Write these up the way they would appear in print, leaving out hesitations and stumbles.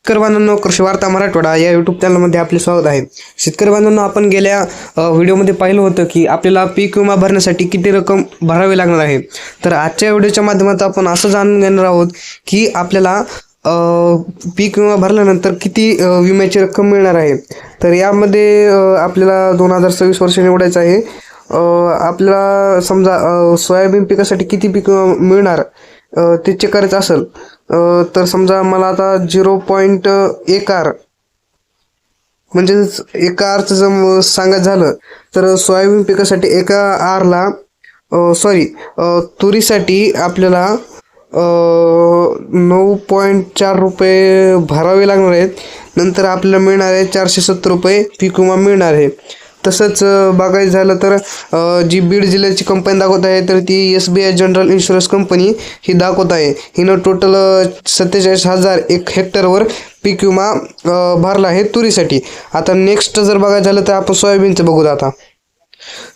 शेतकरी बांधवांनो, कृषी वार्ता मराठवाडा या यूट्यूब चॅनलमध्ये आपले स्वागत आहे. शेतकरी बांधवांनो, आपण गेल्या व्हिडिओमध्ये पाहिलं होतं की आपल्याला पीक विमा भरण्यासाठी किती रक्कम भरावी लागणार आहे. तर आजच्या व्हिडिओच्या माध्यमातून आपण असं जाणून घेणार आहोत की आपल्याला पीक विमा भरल्यानंतर किती विम्याची रक्कम मिळणार आहे. तर यामध्ये आपल्याला 2026 वर्ष निवडायचं आहे. आपल्याला समजा सोयाबीन पिकासाठी किती पीक विमा मिळणार ते चेक करायचं असेल तर समजा मला आता 0.1 आर म्हणजेच एका आरचं जर सांगायचं झालं तर सोयाबीन पिकासाठी एका आरला तुरीसाठी आपल्याला 9.4 रुपये भरावे लागणार आहेत. नंतर आपल्याला मिळणार आहे 470 रुपये पीक विमा मिळणार आहे. तसंच बघायचं झालं तर जी बीड जिल्ह्याची कंपनी दाखवत आहे तर ती SBI जनरल इन्शुरन्स कंपनी ही दाखवत आहे. हिनं टोटल 47,000 हेक्टरवर पीक विमा भरला आहे तुरीसाठी. आता नेक्स्ट जर बघायचं झालं तर आपण सोयाबीनचं बघूया. आता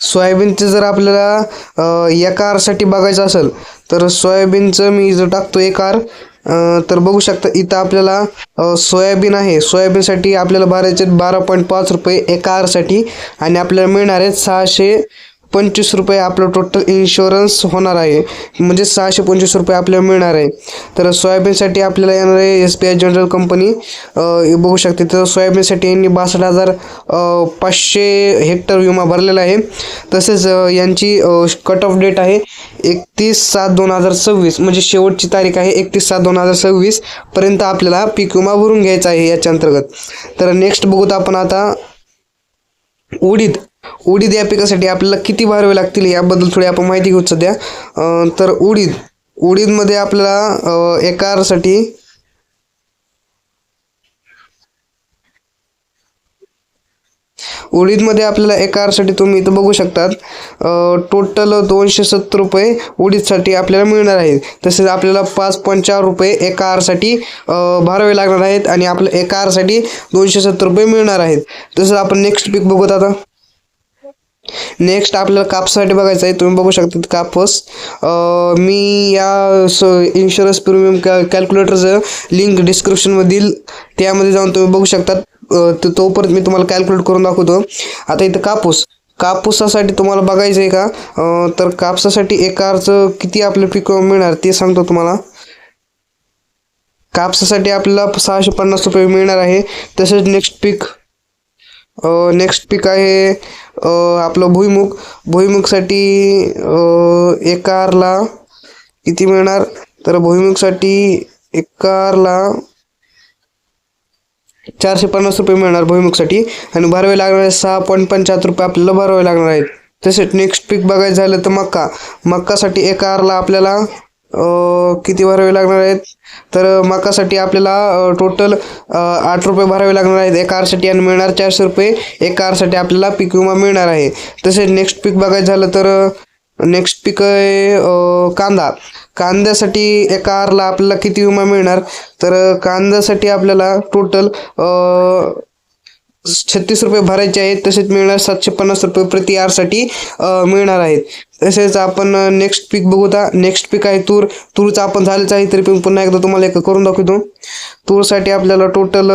सोयाबीनचं जर आपल्याला एका आरसाठी बघायचं असेल तर सोयाबीनचं मी जर टाकतो एक आर तर बघू शकता इथं आपल्याला सोयाबीन आहे. सोयाबीनसाठी आपल्याला भरायचे 12.5 रुपये एका आरसाठी आणि आपल्याला मिळणार आहेत 625 रुपये. आपलं टोटल इन्शुरन्स होणार आहे म्हणजे 625 रुपये आपल्याला मिळणार आहे. तर सोयाबीनसाठी आपल्याला येणार आहे SBI जनरल कंपनी बघू शकते. तर सोयाबीनसाठी यांनी 62,500 हेक्टर विमा भरलेला आहे. तसेच यांची कट ऑफ डेट आहे 31/7/2026 म्हणजे शेवटची तारीख आहे 31/7/2026 पर्यंत आपल्याला पीक विमा भरून घ्यायचा आहे याच्या अंतर्गत. तर नेक्स्ट बघूत आपण आता उडीद या पिकासाठी आपल्याला किती भरावे लागतील याबद्दल थोडी आपण माहिती घेऊ सध्या. तर उडीदमध्ये आपल्याला एका आरसाठी एका आरसाठी तुम्ही इथं बघू शकतात टोटल 270 रुपये उडीदसाठी आपल्याला मिळणार आहेत. तसेच आपल्याला 5.4 रुपये एका आरसाठी भरावे लागणार आहेत आणि आपल्या एका आरसाठी 270 रुपये मिळणार आहेत. तसंच आपण नेक्स्ट पीक बघूत. आता नेक्स्ट आपल्याला कापसासाठी बघायचं आहे. तुम्ही बघू शकता कापूस. मी या इन्शुरन्स प्रीमियम कॅल्क्युलेटरचं लिंक डिस्क्रिप्शनमध्ये देईल, त्यामध्ये जाऊन तुम्ही बघू शकता. तोपर्यंत मी तुम्हाला कॅल्क्युलेट करून दाखवतो. आता इथं कापूसासाठी तुम्हाला बघायचं आहे का तर कापसासाठी एका आरचं किती आपलं पीक मिळणार ते सांगतो तुम्हाला. कापसासाठी आपल्याला 650 रुपये मिळणार आहे. तसेच नेक्स्ट पीक आहे आपलं भुईमुगसाठी एका आरला किती मिळणार तर भुईमुगसाठी एका आरला 450 रुपये मिळणार भुईमुगसाठी आणि भरावे लागणार आहे 6.75 रुपये आपल्याला भरावे लागणार आहेत. तसेच नेक्स्ट पीक बघायचं झालं तर मक्कासाठी एका आरला आपल्याला किती भरावे लागणार आहेत तर मकासाठी आपल्याला टोटल 8 रुपये भरावे लागणार आहेत एका आरसाठी आणि मिळणार 400 रुपये एका आरसाठी आपल्याला पीक विमा मिळणार आहे. तसेच नेक्स्ट पीक बघायचं झालं तर नेक्स्ट पीक आहे कांद्यासाठी एका आरला आपल्याला किती विमा मिळणार तर कांद्यासाठी आपल्याला टोटल 36 रुपये भरायचे आहेत. तसेच मिळणार 750 रुपये प्रति आरसाठी मिळणार आहेत. तसेच आपण नेक्स्ट पीक बघूया. नेक्स्ट पीक आहे तूरचं आपण झालेच आहे तरी पण पुन्हा एकदा तुम्हाला एक करून दाखवतो. तूरसाठी आपल्याला टोटल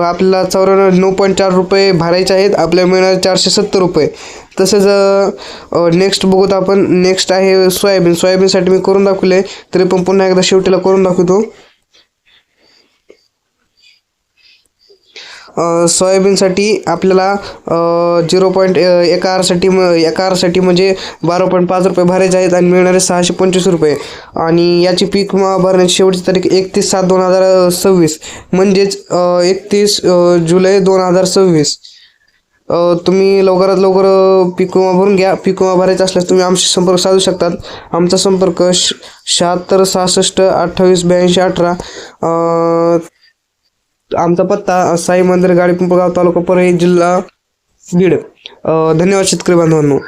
आपल्याला 9.4 रुपये भरायचे आहेत. आपल्याला मिळणार 470 रुपये. तसेच नेक्स्ट बघूत आपण. नेक्स्ट आहे सोयाबीनसाठी मी करून दाखवले तरी पण पुन्हा एकदा शेवटीला करून दाखवतो. सोयाबीनसाठी आपल्याला 1 आरसाठी म्हणजे 12.5 रुपये भरायचे आहेत आणि मिळणारे 625 रुपये. आणि याची पीक विमा भरण्याची शेवटची तारीख 31/7/2026 म्हणजेच 31 जुलै 2026. तुम्ही लवकरात लवकर पीक विमा भरून घ्या. पीक विमा भरायचा असल्यास तुम्ही आमच्याशी संपर्क साधू शकतात. आमचा संपर्क 76 66 28 82 18. आमचा पत्ता साई मंदिर गाडी पिंपळगाव तालुका परळी जिल्हा बीड. धन्यवाद शेतकरी बांधवांनो.